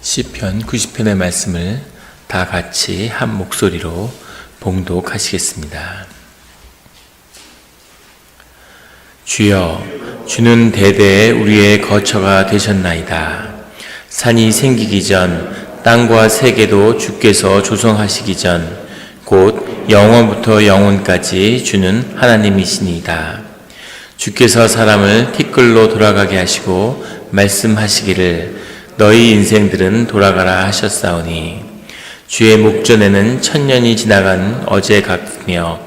시편 90편의 말씀을 다 같이 한 목소리로 봉독하시겠습니다. 주여, 주는 대대에 우리의 거처가 되셨나이다. 산이 생기기 전 땅과 세계도 주께서 조성하시기 전 곧 영원부터 영원까지 주는 하나님이시니이다. 주께서 사람을 티끌로 돌아가게 하시고 말씀하시기를 너희 인생들은 돌아가라 하셨사오니 주의 목전에는 천년이 지나간 어제 같으며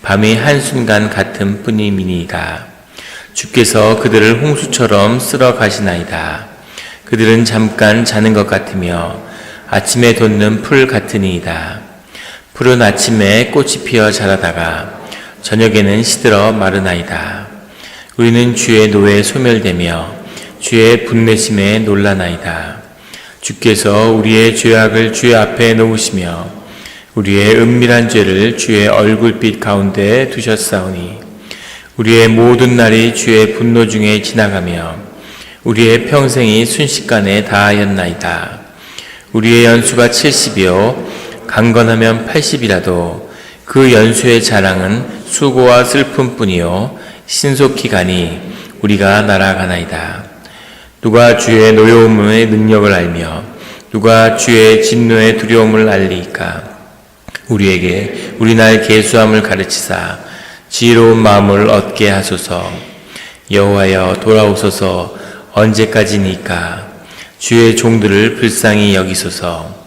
밤이 한순간 같은 뿐이니이다. 주께서 그들을 홍수처럼 쓸어 가시나이다. 그들은 잠깐 자는 것 같으며 아침에 돋는 풀 같으니이다. 푸른 아침에 꽃이 피어 자라다가 저녁에는 시들어 마르나이다. 우리는 주의 노에 소멸되며 주의 분내심에 놀라나이다. 주께서 우리의 죄악을 주의 앞에 놓으시며 우리의 은밀한 죄를 주의 얼굴빛 가운데 두셨사오니 우리의 모든 날이 주의 분노 중에 지나가며 우리의 평생이 순식간에 다하였나이다. 우리의 연수가 70이요 강건하면 80이라도 그 연수의 자랑은 수고와 슬픔뿐이요 신속히 가니 우리가 날아가나이다. 누가 주의 노여움의 능력을 알며 누가 주의 진노의 두려움을 알리이까? 우리에게 우리날 계수함을 가르치사 지혜로운 마음을 얻게 하소서. 여호와여, 돌아오소서. 언제까지니까? 주의 종들을 불쌍히 여기소서.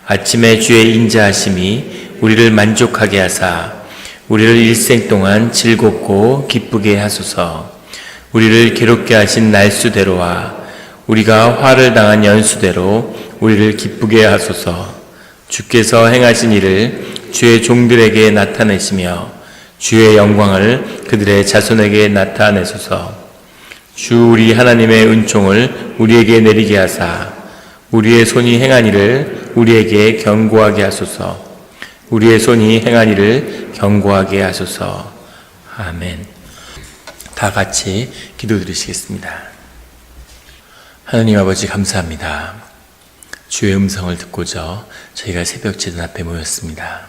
아침에 주의 인자하심이 우리를 만족하게 하사 우리를 일생 동안 즐겁고 기쁘게 하소서. 우리를 괴롭게 하신 날수대로와 우리가 화를 당한 연수대로 우리를 기쁘게 하소서. 주께서 행하신 일을 주의 종들에게 나타내시며 주의 영광을 그들의 자손에게 나타내소서. 주 우리 하나님의 은총을 우리에게 내리게 하사 우리의 손이 행한 일을 우리에게 경고하게 하소서. 우리의 손이 행한 일을 경고하게 하소서. 아멘. 다 같이 기도드리시겠습니다. 하나님 아버지, 감사합니다. 주의 음성을 듣고자 저희가 새벽 제단 앞에 모였습니다.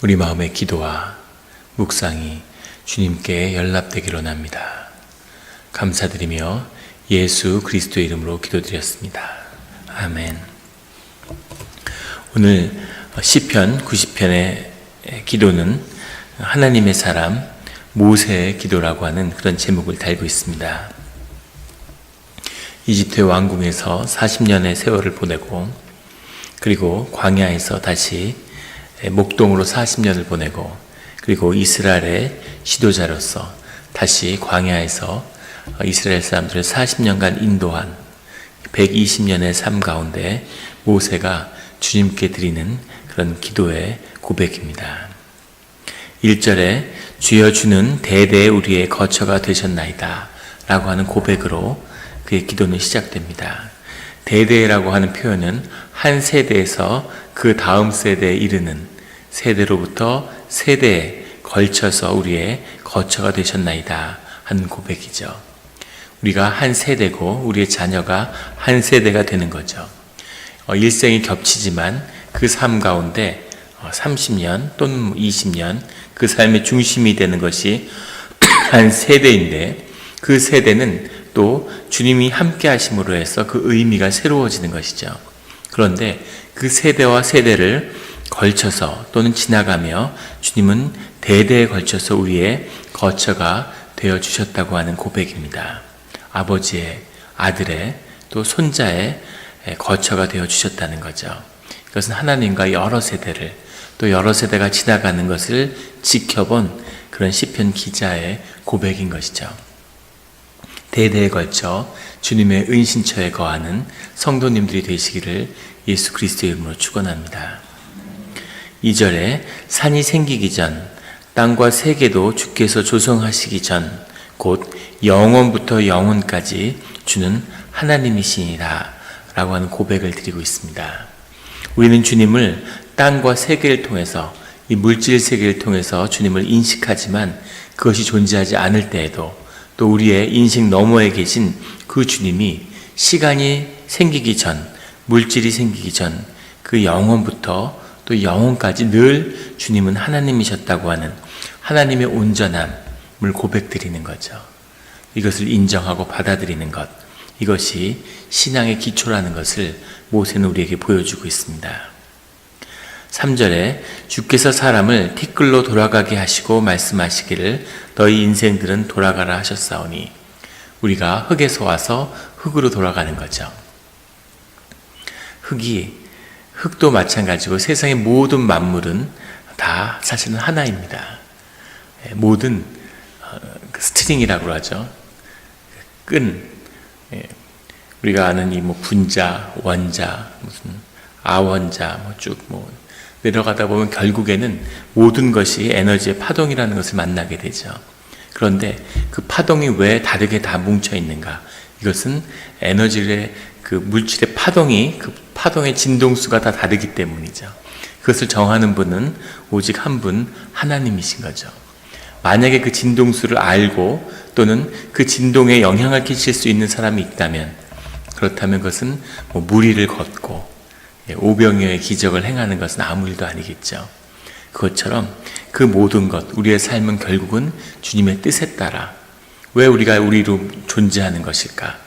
우리 마음의 기도와 묵상이 주님께 연락되기로 합니다. 감사드리며 예수 그리스도의 이름으로 기도드렸습니다. 아멘. 오늘 시편 90편의 기도는 하나님의 사람 모세의 기도라고 하는 그런 제목을 달고 있습니다. 이집트 왕궁에서 40년의 세월을 보내고 그리고 광야에서 다시 목동으로 40년을 보내고 그리고 이스라엘의 지도자로서 다시 광야에서 이스라엘 사람들을 40년간 인도한 120년의 삶 가운데 모세가 주님께 드리는 그런 기도의 고백입니다. 1절에 주여, 주는 대대에 우리의 거처가 되셨나이다 라고 하는 고백으로 그의 기도는 시작됩니다. 대대라고 하는 표현은 한 세대에서 그 다음 세대에 이르는 세대로부터 세대에 걸쳐서 우리의 거처가 되셨나이다 하는 고백이죠. 우리가 한 세대고 우리의 자녀가 한 세대가 되는 거죠. 일생이 겹치지만 그 삶 가운데 30년 또는 20년 그 삶의 중심이 되는 것이 한 세대인데 그 세대는 또 주님이 함께 하심으로 해서 그 의미가 새로워지는 것이죠. 그런데 그 세대와 세대를 걸쳐서 또는 지나가며 주님은 대대에 걸쳐서 우리의 거처가 되어 주셨다고 하는 고백입니다. 아버지의, 아들의, 또 손자의 거처가 되어 주셨다는 거죠. 이것은 하나님과 여러 세대를 또 여러 세대가 지나가는 것을 지켜본 그런 시편 기자의 고백인 것이죠. 대대에 걸쳐 주님의 은신처에 거하는 성도님들이 되시기를 예수 그리스도의 이름으로 축원합니다. 2절에 산이 생기기 전 땅과 세계도 주께서 조성하시기 전 곧 영원부터 영원까지 주는 하나님이시니라 라고 하는 고백을 드리고 있습니다. 우리는 주님을 땅과 세계를 통해서 이 물질 세계를 통해서 주님을 인식하지만 그것이 존재하지 않을 때에도 또 우리의 인식 너머에 계신 그 주님이 시간이 생기기 전, 물질이 생기기 전, 그 영원부터 또 영원까지 늘 주님은 하나님이셨다고 하는 하나님의 온전함을 고백드리는 거죠. 이것을 인정하고 받아들이는 것, 이것이 신앙의 기초라는 것을 모세는 우리에게 보여주고 있습니다. 3절에 주께서 사람을 티끌로 돌아가게 하시고 말씀하시기를 너희 인생들은 돌아가라 하셨사오니, 우리가 흙에서 와서 흙으로 돌아가는 거죠. 흙도 마찬가지고 세상의 모든 만물은 다 사실은 하나입니다. 모든 스트링이라고 하죠. 끈, 우리가 아는 이 분자, 원자, 무슨 아원자, 쭉 내려가다 보면 결국에는 모든 것이 에너지의 파동이라는 것을 만나게 되죠. 그런데 그 파동이 왜 다르게 다 뭉쳐 있는가? 이것은 에너지의 그 물질의 파동이, 그 파동의 진동수가 다 다르기 때문이죠. 그것을 정하는 분은 오직 한 분, 하나님이신 거죠. 만약에 그 진동수를 알고 또는 그 진동에 영향을 끼칠 수 있는 사람이 있다면, 그렇다면 그것은 무리를 걷고 오병이어의 기적을 행하는 것은 아무 일도 아니겠죠. 그것처럼 그 모든 것, 우리의 삶은 결국은 주님의 뜻에 따라, 왜 우리가 우리로 존재하는 것일까?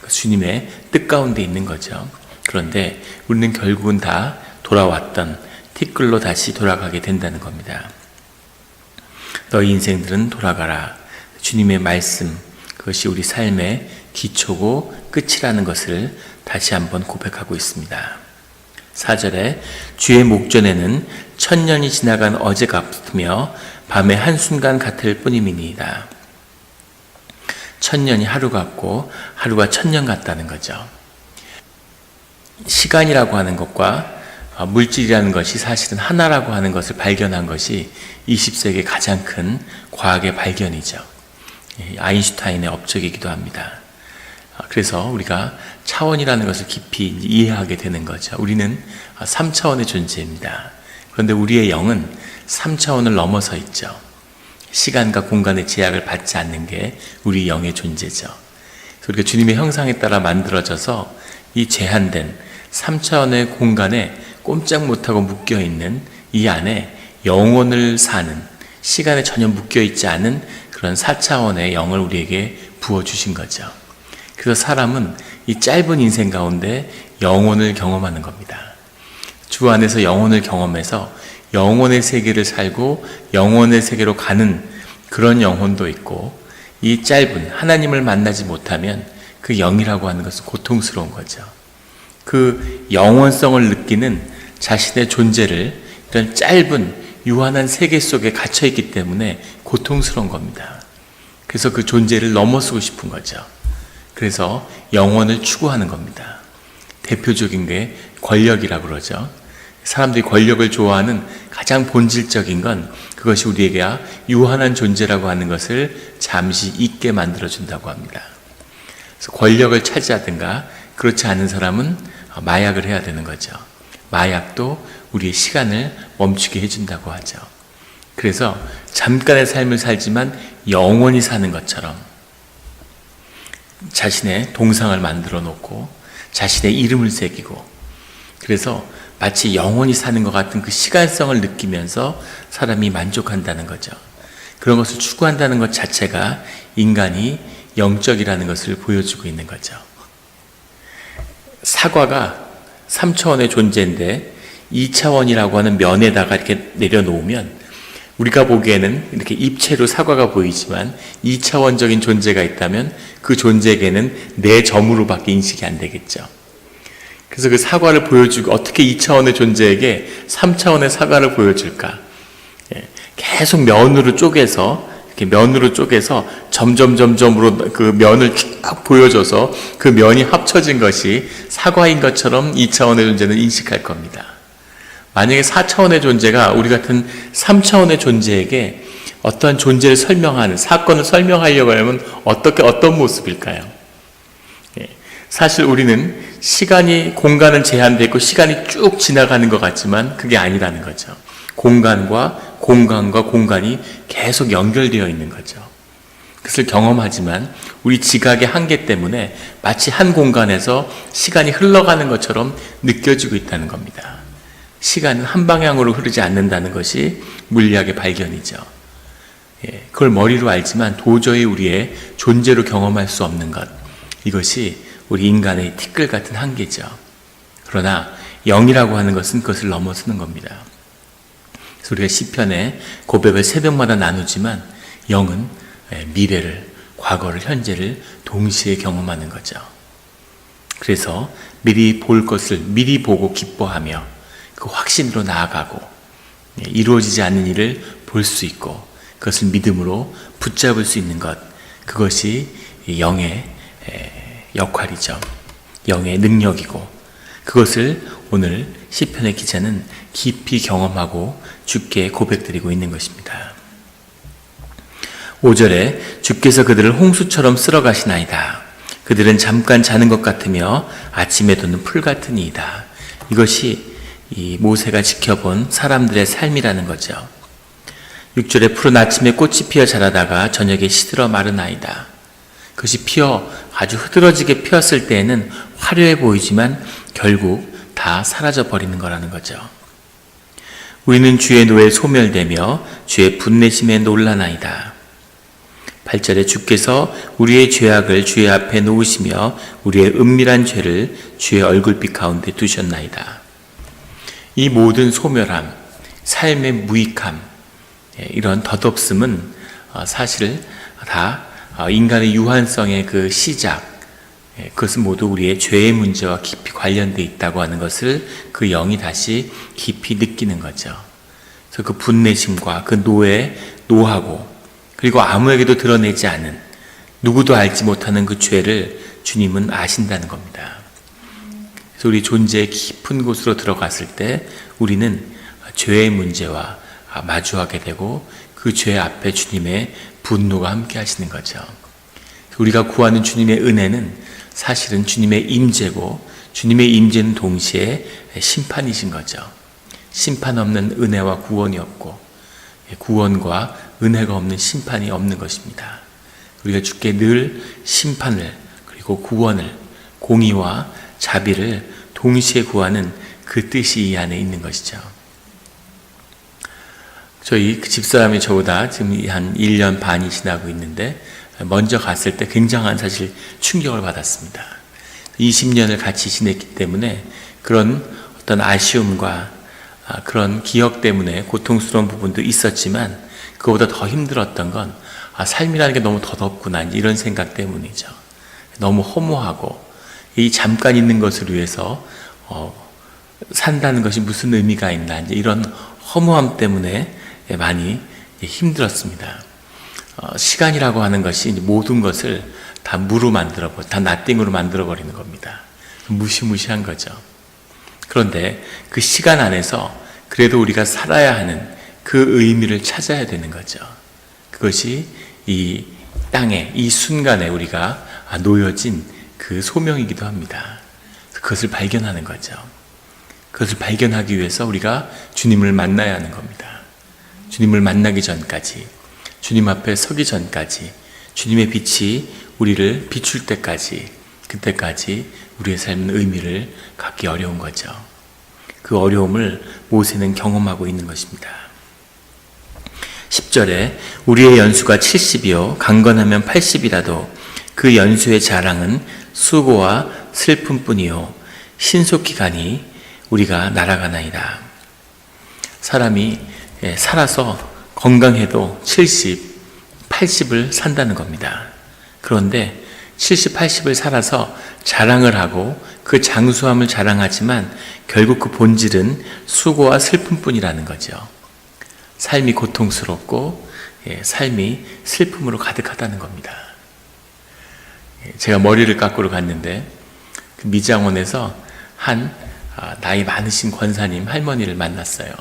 주님의 뜻 가운데 있는 거죠. 그런데 우리는 결국은 다 돌아왔던 티끌로 다시 돌아가게 된다는 겁니다. 너희 인생들은 돌아가라. 주님의 말씀, 그것이 우리 삶의 기초고 끝이라는 것을 다시 한번 고백하고 있습니다. 4절에 주의 목전에는 천년이 지나간 어제 같으며 밤의 한순간 같을 뿐임이니이다. 천년이 하루 같고 하루가 천년 같다는 거죠. 시간이라고 하는 것과 물질이라는 것이 사실은 하나라고 하는 것을 발견한 것이 20세기의 가장 큰 과학의 발견이죠. 아인슈타인의 업적이기도 합니다. 그래서 우리가 차원이라는 것을 깊이 이해하게 되는 거죠. 우리는 3차원의 존재입니다. 그런데 우리의 영은 3차원을 넘어서 있죠. 시간과 공간의 제약을 받지 않는 게 우리 영의 존재죠. 그래서 우리가 주님의 형상에 따라 만들어져서 이 제한된 3차원의 공간에 꼼짝 못하고 묶여있는 이 안에 영혼을 사는, 시간에 전혀 묶여있지 않은 그런 4차원의 영을 우리에게 부어주신 거죠. 그래서 사람은 이 짧은 인생 가운데 영혼을 경험하는 겁니다. 주 안에서 영혼을 경험해서 영혼의 세계를 살고 영혼의 세계로 가는 그런 영혼도 있고, 이 짧은 하나님을 만나지 못하면 그 영이라고 하는 것은 고통스러운 거죠. 그 영원성을 느끼는 자신의 존재를 이런 짧은 유한한 세계 속에 갇혀있기 때문에 고통스러운 겁니다. 그래서 그 존재를 넘어서고 싶은 거죠. 그래서 영원을 추구하는 겁니다. 대표적인 게 권력이라고 그러죠. 사람들이 권력을 좋아하는 가장 본질적인 건 그것이 우리에게 유한한 존재라고 하는 것을 잠시 잊게 만들어준다고 합니다. 그래서 권력을 차지하든가 그렇지 않은 사람은 마약을 해야 되는 거죠. 마약도 우리의 시간을 멈추게 해준다고 하죠. 그래서 잠깐의 삶을 살지만 영원히 사는 것처럼 자신의 동상을 만들어 놓고 자신의 이름을 새기고, 그래서 마치 영원히 사는 것 같은 그 시간성을 느끼면서 사람이 만족한다는 거죠. 그런 것을 추구한다는 것 자체가 인간이 영적이라는 것을 보여주고 있는 거죠. 사과가 3차원의 존재인데 2차원이라고 하는 면에다가 이렇게 내려놓으면 우리가 보기에는 이렇게 입체로 사과가 보이지만 2차원적인 존재가 있다면 그 존재에게는 내 점으로밖에 인식이 안 되겠죠. 그래서 그 사과를 보여주고, 어떻게 2차원의 존재에게 3차원의 사과를 보여줄까? 계속 면으로 쪼개서, 이렇게 면으로 쪼개서 점점점점으로 그 면을 쭉 보여줘서 그 면이 합쳐진 것이 사과인 것처럼 2차원의 존재는 인식할 겁니다. 만약에 4차원의 존재가 우리 같은 3차원의 존재에게 어떠한 존재를 설명하는, 사건을 설명하려고 하면 어떤 모습일까요? 사실 우리는 시간이, 공간은 제한되어 있고 시간이 쭉 지나가는 것 같지만 그게 아니라는 거죠. 공간과 공간이 계속 연결되어 있는 거죠. 그것을 경험하지만 우리 지각의 한계 때문에 마치 한 공간에서 시간이 흘러가는 것처럼 느껴지고 있다는 겁니다. 시간은 한 방향으로 흐르지 않는다는 것이 물리학의 발견이죠. 그걸 머리로 알지만 도저히 우리의 존재로 경험할 수 없는 것, 이것이 우리 인간의 티끌 같은 한계죠. 그러나 영이라고 하는 것은 그것을 넘어서는 겁니다. 그래서 우리가 시편의 고백을 새벽마다 나누지만 영은 미래를, 과거를, 현재를 동시에 경험하는 거죠. 그래서 미리 볼 것을 미리 보고 기뻐하며 그 확신으로 나아가고 이루어지지 않는 일을 볼 수 있고 그것을 믿음으로 붙잡을 수 있는 것, 그것이 영의 역할이죠. 영의 능력이고 그것을 오늘 시편의 기자는 깊이 경험하고 주께 고백드리고 있는 것입니다. 5절에 주께서 그들을 홍수처럼 쓸어 가시나이다. 그들은 잠깐 자는 것 같으며 아침에 돋는 풀 같으니이다. 이것이 이 모세가 지켜본 사람들의 삶이라는 거죠. 6절에 푸른 아침에 꽃이 피어 자라다가 저녁에 시들어 마르나이다. 그것이 피어 아주 흐드러지게 피었을 때에는 화려해 보이지만 결국 다 사라져 버리는 거라는 거죠. 우리는 주의 노에 소멸되며 주의 분내심에 놀라나이다. 8절에 주께서 우리의 죄악을 주의 앞에 놓으시며 우리의 은밀한 죄를 주의 얼굴빛 가운데 두셨나이다. 이 모든 소멸함, 삶의 무익함, 이런 덧없음은 사실 다 인간의 유한성의 그 시작, 그것은 모두 우리의 죄의 문제와 깊이 관련되어 있다고 하는 것을 그 영이 다시 깊이 느끼는 거죠. 그래서 그 분내심과 그 노하고 그리고 아무에게도 드러내지 않은, 누구도 알지 못하는 그 죄를 주님은 아신다는 겁니다. 그래서 우리 존재의 깊은 곳으로 들어갔을 때 우리는 죄의 문제와 마주하게 되고 그 죄 앞에 주님의 분노가 함께 하시는 거죠. 우리가 구하는 주님의 은혜는 사실은 주님의 임재고 주님의 임재는 동시에 심판이신 거죠. 심판 없는 은혜와 구원이 없고 구원과 은혜가 없는 심판이 없는 것입니다. 우리가 주께 늘 심판을 그리고 구원을, 공의와 자비를 동시에 구하는 그 뜻이 이 안에 있는 것이죠. 저희 집사람이 저보다 지금 한 1년 반이 지나고 있는데 먼저 갔을 때 굉장한 사실 충격을 받았습니다. 20년을 같이 지냈기 때문에 그런 어떤 아쉬움과 그런 기억 때문에 고통스러운 부분도 있었지만 그보다 더 힘들었던 건 삶이라는 게 너무 덧없구나 이런 생각 때문이죠. 너무 허무하고 이 잠깐 있는 것을 위해서 산다는 것이 무슨 의미가 있나 이런 허무함 때문에 많이 힘들었습니다. 시간이라고 하는 것이 모든 것을 다 다 나띵으로 만들어버리는 겁니다. 무시무시한 거죠. 그런데 그 시간 안에서 그래도 우리가 살아야 하는 그 의미를 찾아야 되는 거죠. 그것이 이 땅에, 이 순간에 우리가 놓여진 그 소명이기도 합니다. 그것을 발견하는 거죠. 그것을 발견하기 위해서 우리가 주님을 만나야 하는 겁니다. 주님을 만나기 전까지, 주님 앞에 서기 전까지, 주님의 빛이 우리를 비출 때까지, 그때까지 우리의 삶은 의미를 갖기 어려운 거죠. 그 어려움을 모세는 경험하고 있는 것입니다. 10절에 우리의 연수가 70이요 강건하면 80이라도 그 연수의 자랑은 수고와 슬픔뿐이요 신속히 가니 우리가 날아가나이다. 사람이 살아서 건강해도 70, 80을 산다는 겁니다. 그런데 70, 80을 살아서 자랑을 하고 그 장수함을 자랑하지만 결국 그 본질은 수고와 슬픔뿐이라는 거죠. 삶이 고통스럽고 삶이 슬픔으로 가득하다는 겁니다. 제가 머리를 깎으러 갔는데 그 미장원에서 한 나이 많으신 권사님 할머니를 만났어요.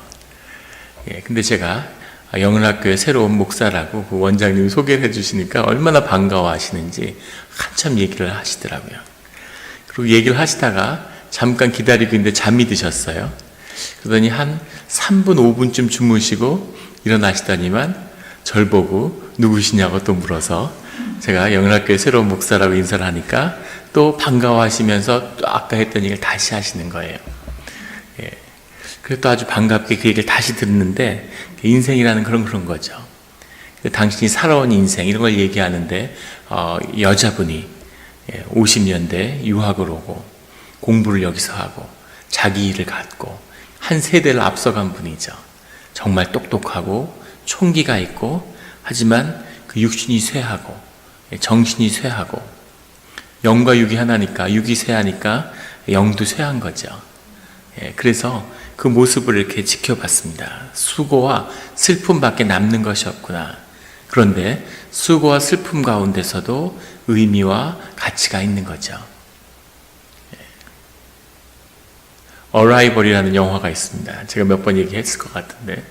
근데 제가 영은학교에 새로 온 목사라고 그 원장님이 소개를 해주시니까 얼마나 반가워하시는지 한참 얘기를 하시더라고요. 그리고 얘기를 하시다가 잠깐 기다리고 있는데 잠이 드셨어요. 그러더니 한 3분, 5분쯤 주무시고 일어나시더니만 절 보고 누구시냐고 또 물어서 제가 영락교회 새로운 목사라고 인사를 하니까 또 반가워하시면서 또 아까 했던 얘기를 다시 하시는 거예요. 예. 그래서 또 아주 반갑게 그 얘기를 다시 듣는데 인생이라는 그런 거죠. 당신이 살아온 인생 이런 걸 얘기하는데 여자분이 50년대 유학을 오고 공부를 여기서 하고 자기 일을 갖고 한 세대를 앞서간 분이죠. 정말 똑똑하고 총기가 있고 하지만 그 육신이 쇠하고 정신이 쇠하고 영과 육이 하나니까 육이 쇠하니까 영도 쇠한 거죠. 그래서 그 모습을 이렇게 지켜봤습니다. 수고와 슬픔밖에 남는 것이 없구나. 그런데 수고와 슬픔 가운데서도 의미와 가치가 있는 거죠. 어라이벌이라는 영화가 있습니다. 제가 몇 번 얘기했을 것 같은데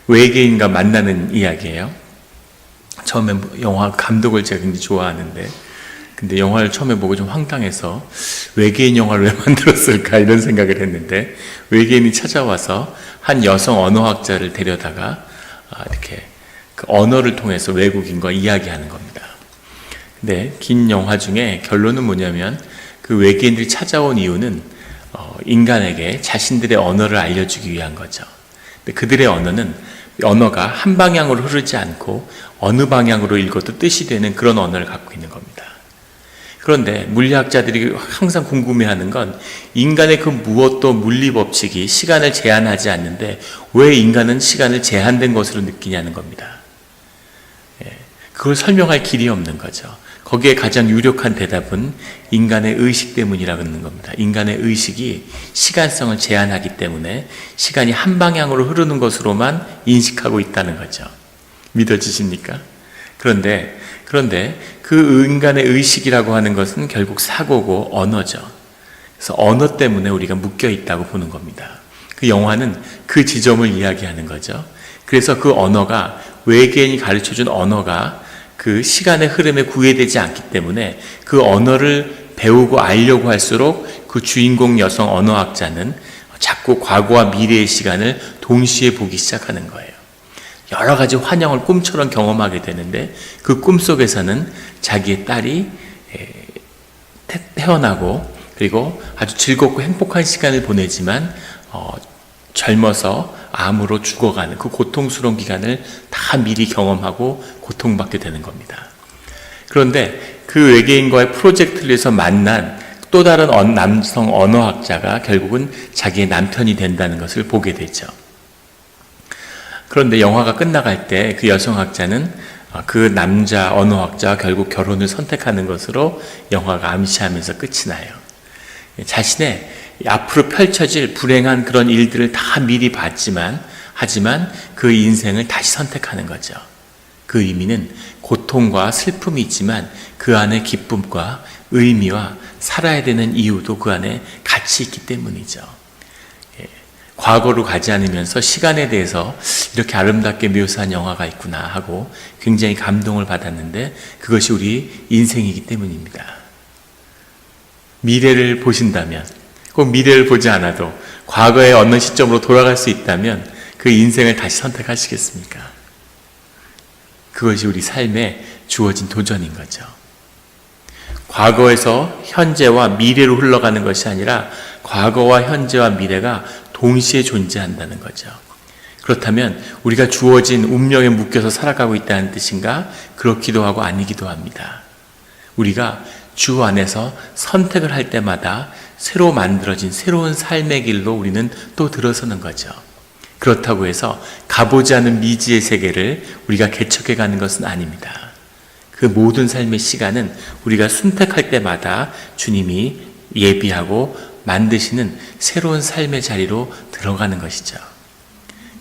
외계인과 만나는 이야기예요. 처음에 영화 감독을 제가 굉장히 좋아하는데 근데 영화를 처음에 보고 좀 황당해서 외계인 영화를 왜 만들었을까 이런 생각을 했는데 외계인이 찾아와서 한 여성 언어학자를 데려다가 이렇게 그 언어를 통해서 외국인과 이야기하는 겁니다. 근데 긴 영화 중에 결론은 뭐냐면 그 외계인들이 찾아온 이유는 인간에게 자신들의 언어를 알려주기 위한 거죠. 근데 그들의 언어가 한 방향으로 흐르지 않고 어느 방향으로 읽어도 뜻이 되는 그런 언어를 갖고 있는 겁니다. 그런데 물리학자들이 항상 궁금해하는 건 인간의 그 무엇도 물리 법칙이 시간을 제한하지 않는데 왜 인간은 시간을 제한된 것으로 느끼냐는 겁니다. 그걸 설명할 길이 없는 거죠. 거기에 가장 유력한 대답은 인간의 의식 때문이라고 하는 겁니다. 인간의 의식이 시간성을 제한하기 때문에 시간이 한 방향으로 흐르는 것으로만 인식하고 있다는 거죠. 믿어지십니까? 그런데 그 인간의 의식이라고 하는 것은 결국 사고고 언어죠. 그래서 언어 때문에 우리가 묶여 있다고 보는 겁니다. 그 영화는 그 지점을 이야기하는 거죠. 그래서 그 언어가 외계인이 가르쳐준 언어가 그 시간의 흐름에 구애되지 않기 때문에 그 언어를 배우고 알려고 할수록 그 주인공 여성 언어학자는 자꾸 과거와 미래의 시간을 동시에 보기 시작하는 거예요. 여러 가지 환영을 꿈처럼 경험하게 되는데 그 꿈속에서는 자기의 딸이 태어나고 그리고 아주 즐겁고 행복한 시간을 보내지만 젊어서 암으로 죽어가는 그 고통스러운 기간을 다 미리 경험하고 고통받게 되는 겁니다. 그런데 그 외계인과의 프로젝트를 위해서 만난 또 다른 남성 언어학자가 결국은 자기의 남편이 된다는 것을 보게 되죠. 그런데 영화가 끝나갈 때 그 여성학자는 그 남자 언어학자와 결국 결혼을 선택하는 것으로 영화가 암시하면서 끝이 나요. 자신의 앞으로 펼쳐질 불행한 그런 일들을 다 미리 봤지만 하지만 그 인생을 다시 선택하는 거죠. 그 의미는 고통과 슬픔이 있지만 그 안에 기쁨과 의미와 살아야 되는 이유도 그 안에 같이 있기 때문이죠. 과거로 가지 않으면서 시간에 대해서 이렇게 아름답게 묘사한 영화가 있구나 하고 굉장히 감동을 받았는데 그것이 우리 인생이기 때문입니다. 미래를 보신다면 꼭 미래를 보지 않아도 과거의 어느 시점으로 돌아갈 수 있다면 그 인생을 다시 선택하시겠습니까? 그것이 우리 삶에 주어진 도전인 거죠. 과거에서 현재와 미래로 흘러가는 것이 아니라 과거와 현재와 미래가 동시에 존재한다는 거죠. 그렇다면 우리가 주어진 운명에 묶여서 살아가고 있다는 뜻인가? 그렇기도 하고 아니기도 합니다. 우리가 주 안에서 선택을 할 때마다 새로 만들어진 새로운 삶의 길로 우리는 또 들어서는 거죠. 그렇다고 해서 가보지 않은 미지의 세계를 우리가 개척해 가는 것은 아닙니다. 그 모든 삶의 시간은 우리가 선택할 때마다 주님이 예비하고 만드시는 새로운 삶의 자리로 들어가는 것이죠.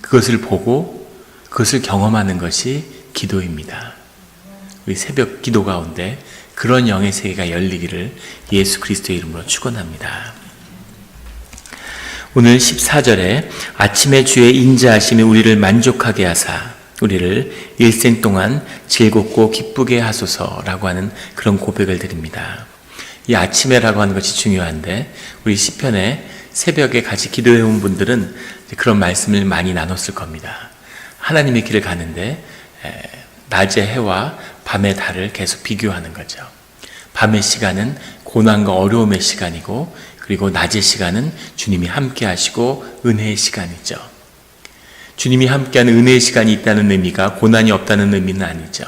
그것을 보고 그것을 경험하는 것이 기도입니다. 우리 새벽 기도 가운데 그런 영의 세계가 열리기를 예수 그리스도의 이름으로 축원합니다. 오늘 14절에 아침에 주의 인자하심이 우리를 만족하게 하사 우리를 일생 동안 즐겁고 기쁘게 하소서라고 하는 그런 고백을 드립니다. 이 아침에라고 하는 것이 중요한데 우리 시편에 새벽에 같이 기도해 온 분들은 그런 말씀을 많이 나눴을 겁니다. 하나님의 길을 가는데 낮의 해와 밤의 달을 계속 비교하는 거죠. 밤의 시간은 고난과 어려움의 시간이고, 그리고 낮의 시간은 주님이 함께 하시고 은혜의 시간이죠. 주님이 함께하는 은혜의 시간이 있다는 의미가 고난이 없다는 의미는 아니죠.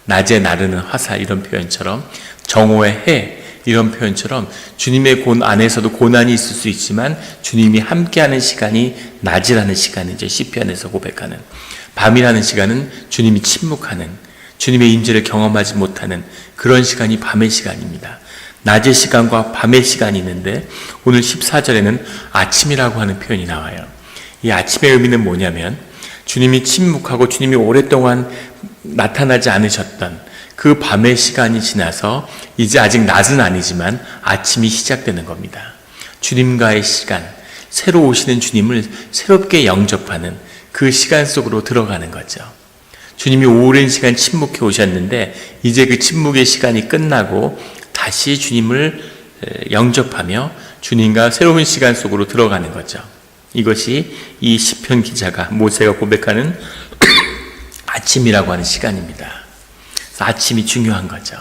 낮에 나르는 화살 이런 표현처럼, 정오의 해 이런 표현처럼 주님의 안에서도 고난이 있을 수 있지만 주님이 함께하는 시간이 낮이라는 시간이죠. 시편에서 고백하는. 밤이라는 시간은 주님이 침묵하는, 주님의 임재를 경험하지 못하는 그런 시간이 밤의 시간입니다. 낮의 시간과 밤의 시간이 있는데 오늘 14절에는 아침이라고 하는 표현이 나와요. 이 아침의 의미는 뭐냐면 주님이 침묵하고 주님이 오랫동안 나타나지 않으셨던 그 밤의 시간이 지나서 이제 아직 낮은 아니지만 아침이 시작되는 겁니다. 주님과의 시간, 새로 오시는 주님을 새롭게 영접하는 그 시간 속으로 들어가는 거죠. 주님이 오랜 시간 침묵해 오셨는데 이제 그 침묵의 시간이 끝나고 다시 주님을 영접하며 주님과 새로운 시간 속으로 들어가는 거죠. 이것이 이 시편 기자가 모세가 고백하는 아침이라고 하는 시간입니다. 그래서 아침이 중요한 거죠.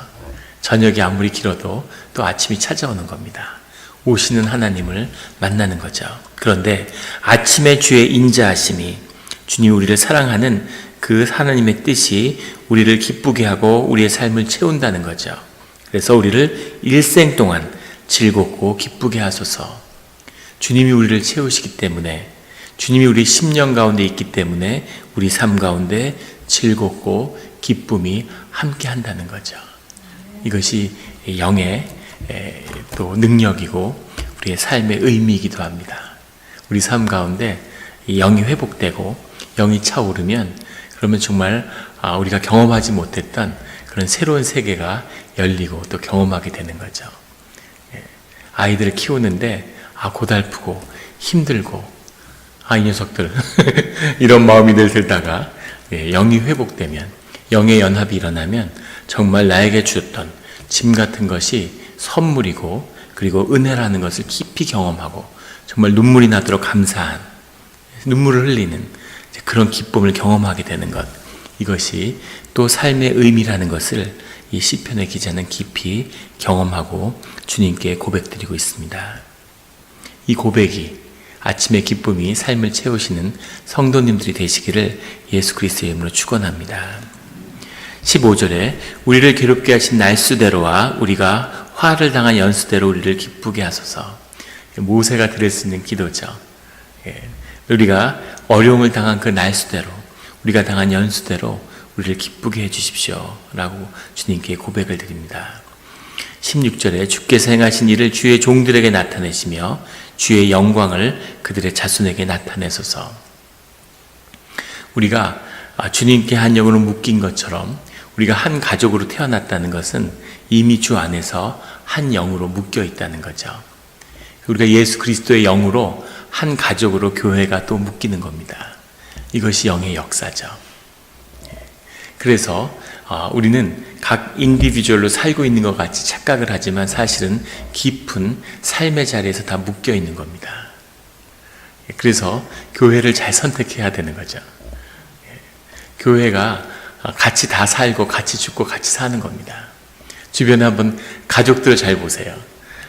저녁이 아무리 길어도 또 아침이 찾아오는 겁니다. 오시는 하나님을 만나는 거죠. 그런데 아침의 주의 인자하심이, 주님 우리를 사랑하는 그 하나님의 뜻이 우리를 기쁘게 하고 우리의 삶을 채운다는 거죠. 그래서 우리를 일생 동안 즐겁고 기쁘게 하소서. 주님이 우리를 채우시기 때문에, 주님이 우리 심령 가운데 있기 때문에 우리 삶 가운데 즐겁고 기쁨이 함께 한다는 거죠. 이것이 영의 또 능력이고 우리의 삶의 의미이기도 합니다. 우리 삶 가운데 영이 회복되고 영이 차오르면 그러면 정말 우리가 경험하지 못했던 그런 새로운 세계가 열리고 또 경험하게 되는 거죠. 아이들을 키우는데 고달프고 힘들고 이 녀석들 이런 마음이 늘 들다가 영이 회복되면, 영의 연합이 일어나면 정말 나에게 주었던 짐 같은 것이 선물이고 그리고 은혜라는 것을 깊이 경험하고 정말 눈물이 나도록 감사한, 눈물을 흘리는 그런 기쁨을 경험하게 되는 것, 이것이 또 삶의 의미라는 것을 이 시편의 기자는 깊이 경험하고 주님께 고백드리고 있습니다. 이 고백이, 아침의 기쁨이 삶을 채우시는 성도님들이 되시기를 예수 그리스도의 이름으로 축원합니다. 15절에 우리를 괴롭게 하신 날수대로와 우리가 화를 당한 연수대로 우리를 기쁘게 하소서. 모세가 드릴 수 있는 기도죠. 우리가 어려움을 당한 그 날수대로, 우리가 당한 연수대로 우리를 기쁘게 해주십시오 라고 주님께 고백을 드립니다. 16절에 주께서 행하신 일을 주의 종들에게 나타내시며 주의 영광을 그들의 자손에게 나타내소서. 우리가 주님께 한 영으로 묶인 것처럼 우리가 한 가족으로 태어났다는 것은 이미 주 안에서 한 영으로 묶여 있다는 거죠. 우리가 예수 그리스도의 영으로 한 가족으로 교회가 또 묶이는 겁니다. 이것이 영의 역사죠. 그래서 우리는 각 인디비주얼로 살고 있는 것 같이 착각을 하지만 사실은 깊은 삶의 자리에서 다 묶여 있는 겁니다. 그래서 교회를 잘 선택해야 되는 거죠. 교회가 같이 다 살고 같이 죽고 같이 사는 겁니다. 주변에 한번 가족들을 잘 보세요.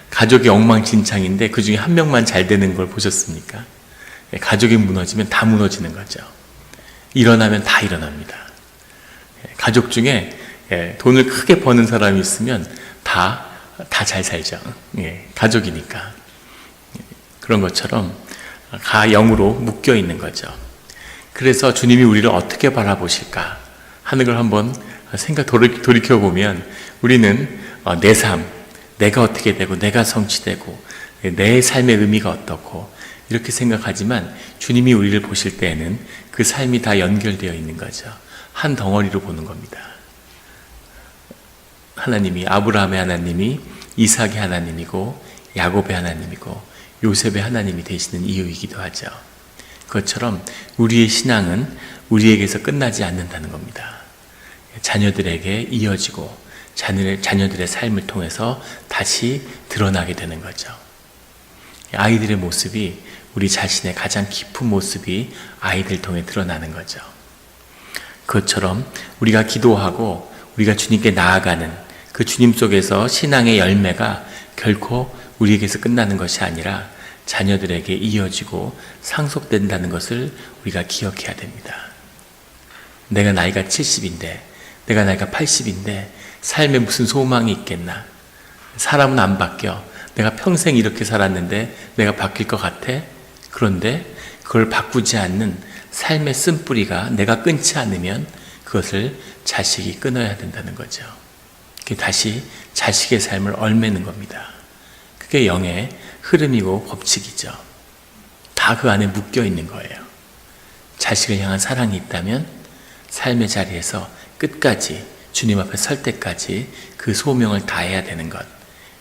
가족이 엉망진창인데 그 중에 한 명만 잘 되는 걸 보셨습니까? 가족이 무너지면 다 무너지는 거죠. 일어나면 다 일어납니다. 가족 중에 돈을 크게 버는 사람이 있으면 다 잘 살죠. 가족이니까. 그런 것처럼 영으로 묶여 있는 거죠. 그래서 주님이 우리를 어떻게 바라보실까 하는 걸 한번 돌이켜보면 우리는 내 삶, 내가 어떻게 되고 내가 성취되고 내 삶의 의미가 어떻고 이렇게 생각하지만 주님이 우리를 보실 때에는 그 삶이 다 연결되어 있는 거죠. 한 덩어리로 보는 겁니다. 하나님이, 아브라함의 하나님이 이삭의 하나님이고 야곱의 하나님이고 요셉의 하나님이 되시는 이유이기도 하죠. 그것처럼 우리의 신앙은 우리에게서 끝나지 않는다는 겁니다. 자녀들에게 이어지고 자녀들의 삶을 통해서 다시 드러나게 되는 거죠. 아이들의 모습이, 우리 자신의 가장 깊은 모습이 아이들 통해 드러나는 거죠. 그것처럼 우리가 기도하고 우리가 주님께 나아가는 그 주님 속에서 신앙의 열매가 결코 우리에게서 끝나는 것이 아니라 자녀들에게 이어지고 상속된다는 것을 우리가 기억해야 됩니다. 내가 나이가 70인데, 내가 나이가 80인데 삶에 무슨 소망이 있겠나? 사람은 안 바뀌어. 내가 평생 이렇게 살았는데 내가 바뀔 것 같아? 그런데 그걸 바꾸지 않는 삶의 쓴뿌리가 내가 끊지 않으면 그것을 자식이 끊어야 된다는 거죠. 그게 다시 자식의 삶을 얽매는 겁니다. 그게 영의 흐름이고 법칙이죠. 다 그 안에 묶여 있는 거예요. 자식을 향한 사랑이 있다면 삶의 자리에서 끝까지 주님 앞에 설 때까지 그 소명을 다해야 되는 것,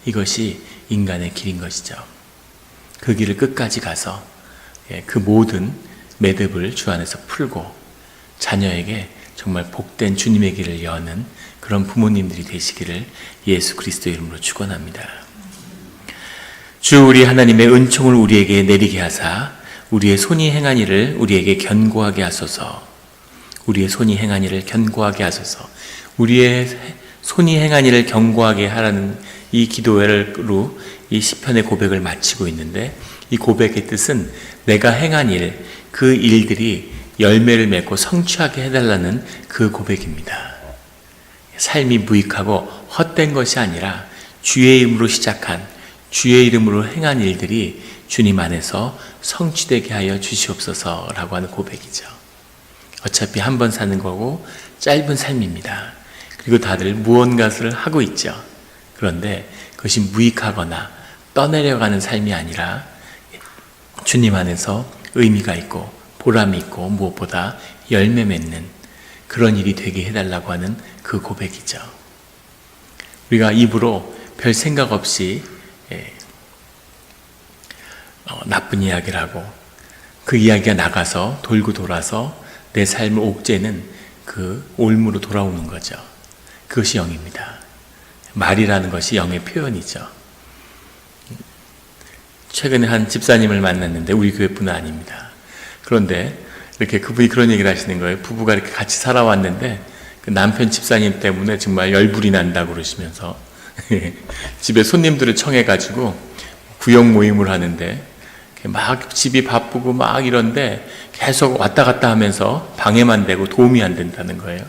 이것이 인간의 길인 것이죠. 그 길을 끝까지 가서 그 모든 매듭을 주 안에서 풀고 자녀에게 정말 복된 주님의 길을 여는 그런 부모님들이 되시기를 예수 그리스도의 이름으로 축원합니다. 주 우리 하나님의 은총을 우리에게 내리게 하사 우리의 손이 행한 일을 우리에게 견고하게 하소서. 우리의 손이 행한 일을 견고하게 하소서. 우리의 손이 행한 일을 견고하게 하라는 이 기도로 이 시편의 고백을 마치고 있는데, 이 고백의 뜻은 내가 행한 일, 그 일들이 열매를 맺고 성취하게 해달라는 그 고백입니다. 삶이 무익하고 헛된 것이 아니라 주의 이름으로 시작한, 주의 이름으로 행한 일들이 주님 안에서 성취되게 하여 주시옵소서라고 하는 고백이죠. 어차피 한 번 사는 거고 짧은 삶입니다. 그리고 다들 무언가를 하고 있죠. 그런데 그것이 무익하거나 떠내려가는 삶이 아니라 주님 안에서 의미가 있고 보람이 있고 무엇보다 열매 맺는 그런 일이 되게 해달라고 하는 그 고백이죠. 우리가 입으로 별 생각 없이 나쁜 이야기를 하고 그 이야기가 나가서 돌고 돌아서 내 삶을 옥죄는 그 올무로 돌아오는 거죠. 그것이 영입니다. 말이라는 것이 영의 표현이죠. 최근에 한 집사님을 만났는데 우리 교회뿐은 아닙니다. 그런데 이렇게 그분이 그런 얘기를 하시는 거예요. 부부가 이렇게 같이 살아왔는데 그 남편 집사님 때문에 정말 열불이 난다고 그러시면서 집에 손님들을 청해가지고 구역 모임을 하는데 막 집이 바쁘고 막 이런데 계속 왔다 갔다 하면서 방해만 되고 도움이 안 된다는 거예요.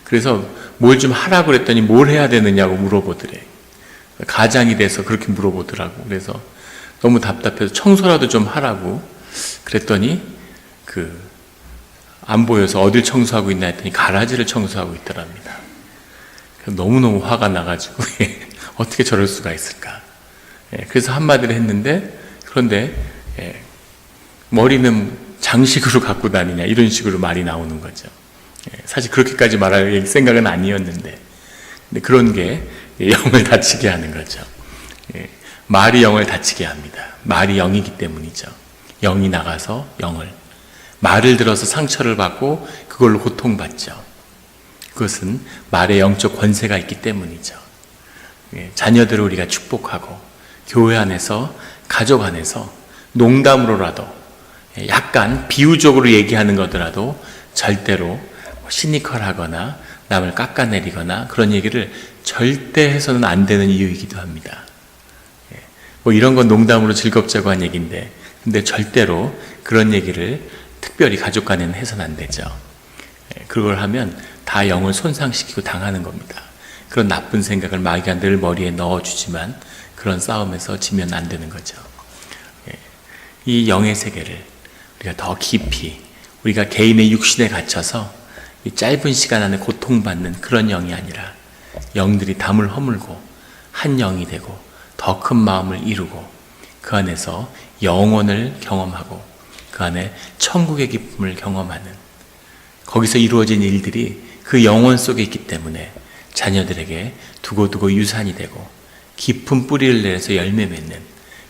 그래서 뭘 좀 하라고 그랬더니 뭘 해야 되느냐고 물어보더래. 가장이 돼서 그렇게 물어보더라고. 그래서 너무 답답해서 청소라도 좀 하라고 그랬더니 안 보여서 어딜 청소하고 있나 했더니 가라지를 청소하고 있더랍니다. 너무너무 화가 나가지고 어떻게 저럴 수가 있을까. 그래서 한마디를 했는데, 그런데 머리는 장식으로 갖고 다니냐 이런 식으로 말이 나오는 거죠. 사실 그렇게까지 말할 생각은 아니었는데, 근데 그런 게 영을 다치게 하는 거죠. 말이 영을 다치게 합니다. 말이 영이기 때문이죠. 영이 나가서 말을 들어서 상처를 받고 그걸로 고통받죠. 그것은 말의 영적 권세가 있기 때문이죠. 자녀들을 우리가 축복하고 교회 안에서, 가족 안에서 농담으로라도 약간 비유적으로 얘기하는 거더라도 절대로 시니컬하거나 남을 깎아내리거나 그런 얘기를 절대 해서는 안 되는 이유이기도 합니다. 뭐 이런 건 농담으로 즐겁자고 한 얘기인데, 근데 절대로 그런 얘기를 특별히 가족 간에는 해서는 안 되죠. 그걸 하면 다 영을 손상시키고 당하는 겁니다. 그런 나쁜 생각을 마귀가 늘 머리에 넣어주지만 그런 싸움에서 지면 안 되는 거죠. 이 영의 세계를 우리가 더 깊이, 우리가 개인의 육신에 갇혀서 이 짧은 시간 안에 고통받는 그런 영이 아니라 영들이 담을 허물고 한 영이 되고 더 큰 마음을 이루고 그 안에서 영원을 경험하고 그 안에 천국의 기쁨을 경험하는, 거기서 이루어진 일들이 그 영원 속에 있기 때문에 자녀들에게 두고두고 유산이 되고 깊은 뿌리를 내서 열매 맺는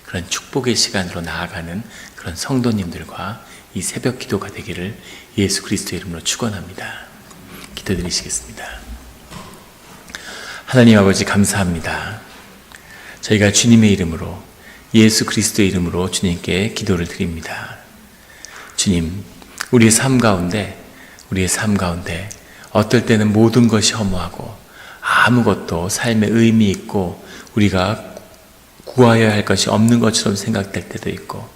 그런 축복의 시간으로 나아가는 그런 성도님들과 이 새벽 기도가 되기를 예수 그리스도의 이름으로 축원합니다. 기도드리시겠습니다. 하나님 아버지 감사합니다. 저희가 주님의 이름으로, 예수 그리스도의 이름으로 주님께 기도를 드립니다. 주님, 우리의 삶 가운데 어떨 때는 모든 것이 허무하고 아무것도 삶에 의미 있고 우리가 구하여야 할 것이 없는 것처럼 생각될 때도 있고,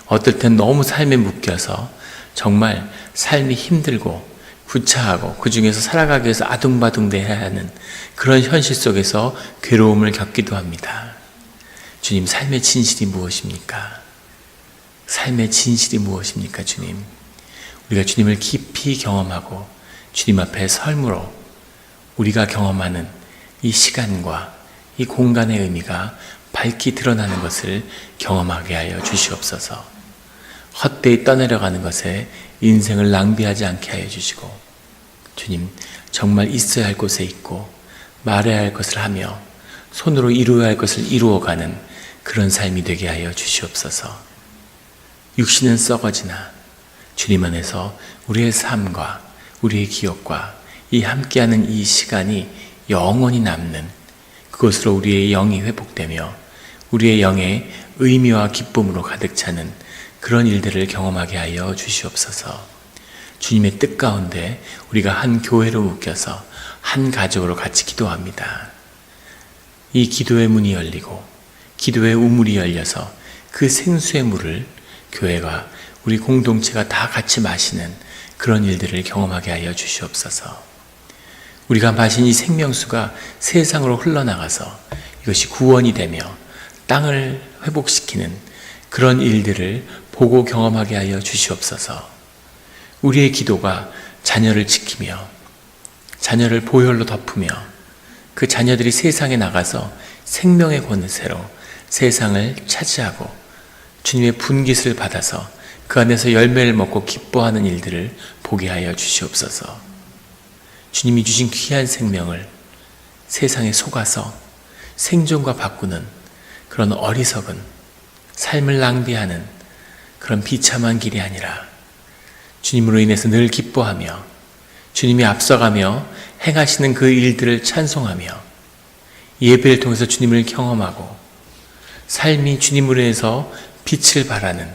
어떨 땐 너무 삶에 묶여서 정말 삶이 힘들고 구차하고 그 중에서 살아가기 위해서 아둥바둥대해야 하는 그런 현실 속에서 괴로움을 겪기도 합니다. 주님, 삶의 진실이 무엇입니까? 삶의 진실이 무엇입니까, 주님? 우리가 주님을 깊이 경험하고 주님 앞에 설므로 우리가 경험하는 이 시간과 이 공간의 의미가 밝히 드러나는 것을 경험하게 하여 주시옵소서. 헛되이 떠내려가는 것에 인생을 낭비하지 않게 하여 주시고, 주님, 정말 있어야 할 곳에 있고 말해야 할 것을 하며 손으로 이루어야 할 것을 이루어가는 그런 삶이 되게 하여 주시옵소서. 육신은 썩어지나 주님 안에서 우리의 삶과 우리의 기억과 이 함께하는 이 시간이 영원히 남는 그것으로 우리의 영이 회복되며 우리의 영의 의미와 기쁨으로 가득 차는 그런 일들을 경험하게 하여 주시옵소서. 주님의 뜻 가운데 우리가 한 교회로 묶여서 한 가족으로 같이 기도합니다. 이 기도의 문이 열리고 기도의 우물이 열려서 그 생수의 물을 교회가 우리 공동체가 다 같이 마시는 그런 일들을 경험하게 하여 주시옵소서. 우리가 마신 이 생명수가 세상으로 흘러나가서 이것이 구원이 되며 땅을 회복시키는 그런 일들을 보고 경험하게 하여 주시옵소서. 우리의 기도가 자녀를 지키며 자녀를 보혈로 덮으며 그 자녀들이 세상에 나가서 생명의 권세로 세상을 차지하고 주님의 분깃을 받아서 그 안에서 열매를 먹고 기뻐하는 일들을 보게 하여 주시옵소서. 주님이 주신 귀한 생명을 세상에 속아서 생존과 바꾸는 그런 어리석은 삶을 낭비하는 그런 비참한 길이 아니라 주님으로 인해서 늘 기뻐하며 주님이 앞서가며 행하시는 그 일들을 찬송하며 예배를 통해서 주님을 경험하고 삶이 주님으로 인해서 빛을 발하는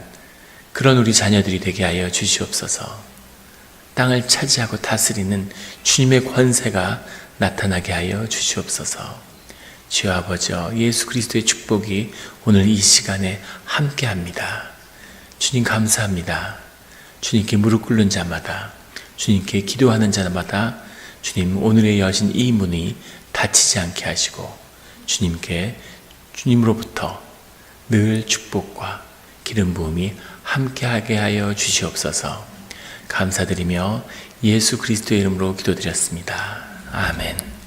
그런 우리 자녀들이 되게 하여 주시옵소서. 땅을 차지하고 다스리는 주님의 권세가 나타나게 하여 주시옵소서. 주여 아버지여, 예수 그리스도의 축복이 오늘 이 시간에 함께합니다. 주님 감사합니다. 주님께 무릎 꿇는 자마다, 주님께 기도하는 자마다 주님 오늘의 여신 이 문이 닫히지 않게 하시고 주님으로부터 늘 축복과 기름 부음이 함께하게 하여 주시옵소서. 감사드리며 예수 그리스도의 이름으로 기도드렸습니다. 아멘.